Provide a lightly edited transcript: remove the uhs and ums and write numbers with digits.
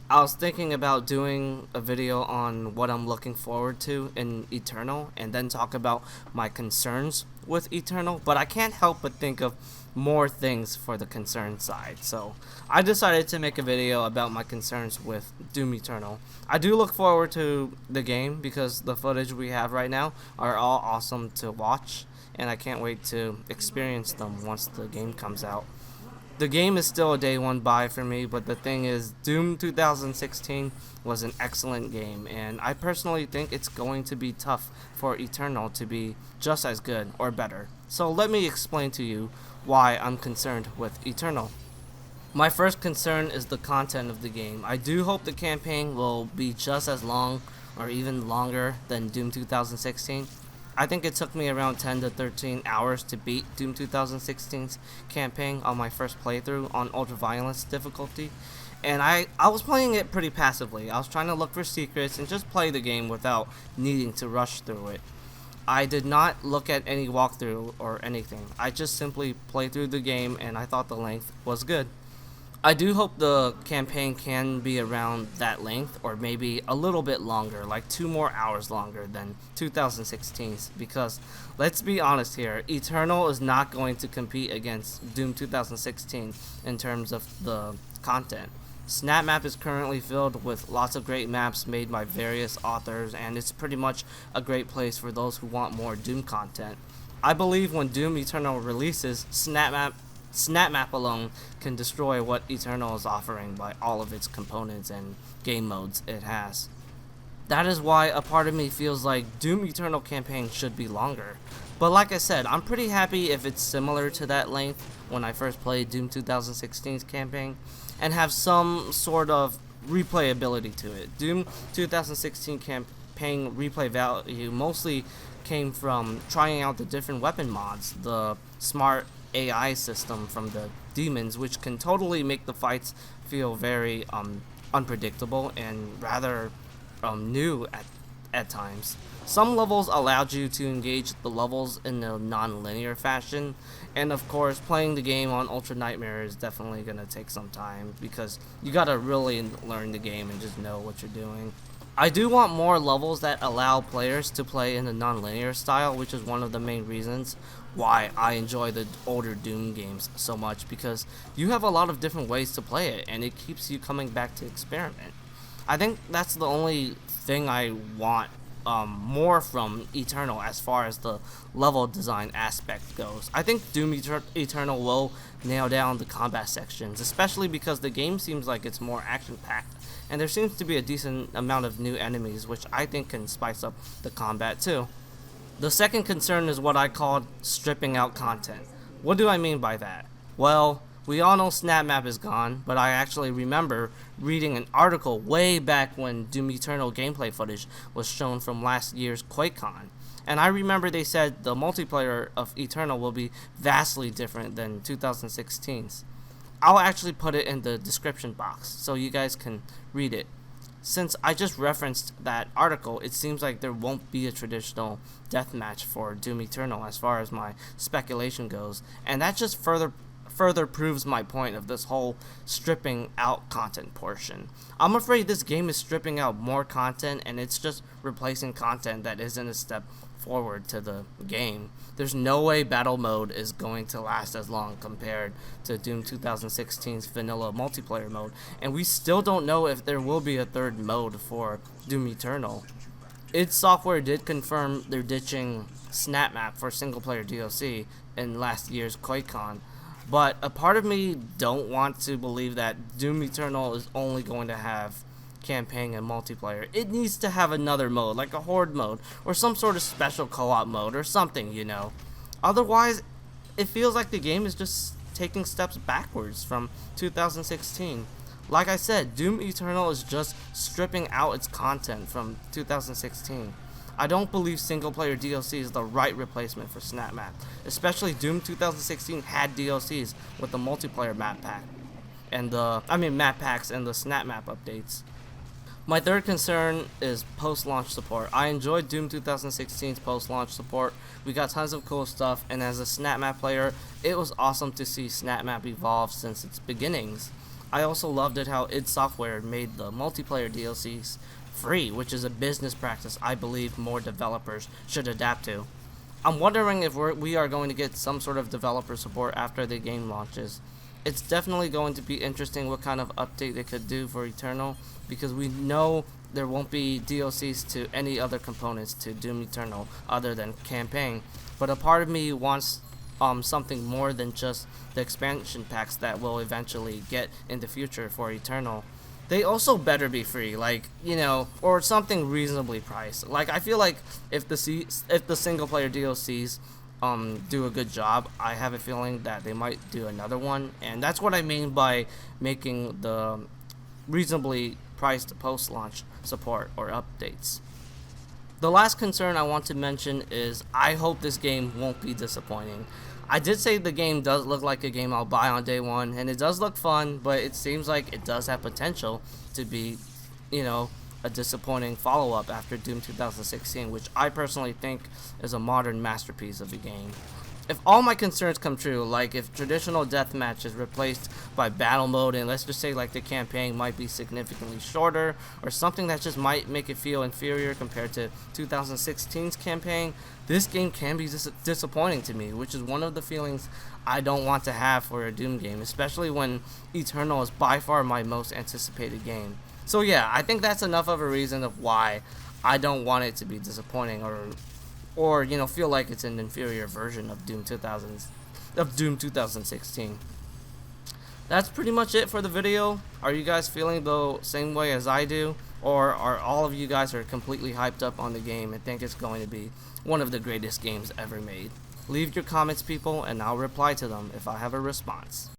I was thinking about doing a video on what I'm looking forward to in Eternal and then talk about my concerns with Eternal, but I can't help but think of more things for the concern side. So I decided to make a video about my concerns with Doom Eternal. I do look forward to the game because the footage we have right now are all awesome to watch, and I can't wait to experience them once the game comes out. The game is still a day one buy for me, but the thing is, Doom 2016 was an excellent game, and I personally think it's going to be tough for Eternal to be just as good or better. So let me explain to you why I'm concerned with Eternal. My first concern is the content of the game. I do hope the campaign will be just as long or even longer than Doom 2016. I think it took me around 10 to 13 hours to beat Doom 2016's campaign on my first playthrough on Ultraviolence difficulty. And I was playing it pretty passively. I was trying to look for secrets and just play the game without needing to rush through it. I did not look at any walkthrough or anything. I just simply played through the game and I thought the length was good. I do hope the campaign can be around that length or maybe a little bit longer, like 2 more hours longer than 2016's, because let's be honest here, Eternal is not going to compete against Doom 2016 in terms of the content. SnapMap is currently filled with lots of great maps made by various authors, and it's pretty much a great place for those who want more Doom content. I believe when Doom Eternal releases, SnapMap alone can destroy what Eternal is offering by all of its components and game modes it has. That is why a part of me feels like Doom Eternal campaign should be longer. But like I said, I'm pretty happy if it's similar to that length when I first played Doom 2016's campaign and have some sort of replayability to it. Doom 2016 campaign replay value mostly came from trying out the different weapon mods, the smart AI system from the demons, which can totally make the fights feel very unpredictable and rather new at times. Some levels allowed you to engage the levels in a non-linear fashion, and of course, playing the game on Ultra Nightmare is definitely gonna take some time because you gotta really learn the game and just know what you're doing. I do want more levels that allow players to play in a non-linear style, which is one of the main reasons why I enjoy the older Doom games so much, because you have a lot of different ways to play it and it keeps you coming back to experiment. I think that's the only thing I want more from Eternal as far as the level design aspect goes. I think Doom Eternal will nail down the combat sections, especially because the game seems like it's more action-packed, and there seems to be a decent amount of new enemies, which I think can spice up the combat too. The second concern is what I called stripping out content. What do I mean by that? Well, we all know SnapMap is gone, but I actually remember reading an article way back when Doom Eternal gameplay footage was shown from last year's QuakeCon. And I remember they said the multiplayer of Eternal will be vastly different than 2016's. I'll actually put it in the description box so you guys can read it. Since I just referenced that article, it seems like there won't be a traditional deathmatch for Doom Eternal as far as my speculation goes, and that just further proves my point of this whole stripping out content portion. I'm afraid this game is stripping out more content and it's just replacing content that isn't a step forward to the game. There's no way battle mode is going to last as long compared to Doom 2016's vanilla multiplayer mode, and we still don't know if there will be a third mode for Doom Eternal. id Software did confirm they're ditching SnapMap for single player DLC in last year's QuakeCon, but a part of me don't want to believe that Doom Eternal is only going to have campaign and multiplayer. It needs to have another mode, like a horde mode, or some sort of special co-op mode, or something, you know. Otherwise, it feels like the game is just taking steps backwards from 2016. Like I said, Doom Eternal is just stripping out its content from 2016. I don't believe single player DLC is the right replacement for SnapMap, especially Doom 2016 had DLCs with the multiplayer map pack and map packs and the SnapMap updates. My third concern is post-launch support. I enjoyed Doom 2016's post-launch support. We got tons of cool stuff, and as a SnapMap player, it was awesome to see SnapMap evolve since its beginnings. I also loved it how id Software made the multiplayer DLCs free, which is a business practice I believe more developers should adapt to. I'm wondering if we are going to get some sort of developer support after the game launches. It's definitely going to be interesting what kind of update they could do for Eternal, because we know there won't be DLCs to any other components to Doom Eternal other than campaign. But a part of me wants something more than just the expansion packs that we'll eventually get in the future for Eternal. They also better be free, like, or something reasonably priced. Like, I feel like if the single player DLCs do a good job, I have a feeling that they might do another one, and that's what I mean by making the reasonably priced post-launch support or updates. The last concern I want to mention is I hope this game won't be disappointing. I did say the game does look like a game I'll buy on day one, and it does look fun, but it seems like it does have potential to be, a disappointing follow-up after Doom 2016, which I personally think is a modern masterpiece of a game. If all my concerns come true, like if traditional deathmatch is replaced by battle mode, and let's just say like the campaign might be significantly shorter, or something that just might make it feel inferior compared to 2016's campaign, this game can be disappointing to me, which is one of the feelings I don't want to have for a Doom game, especially when Eternal is by far my most anticipated game. So yeah, I think that's enough of a reason of why I don't want it to be disappointing, or feel like it's an inferior version of Doom 2016. That's pretty much it for the video. Are you guys feeling the same way as I do, or are all of you guys are completely hyped up on the game and think it's going to be one of the greatest games ever made? Leave your comments, people, and I'll reply to them if I have a response.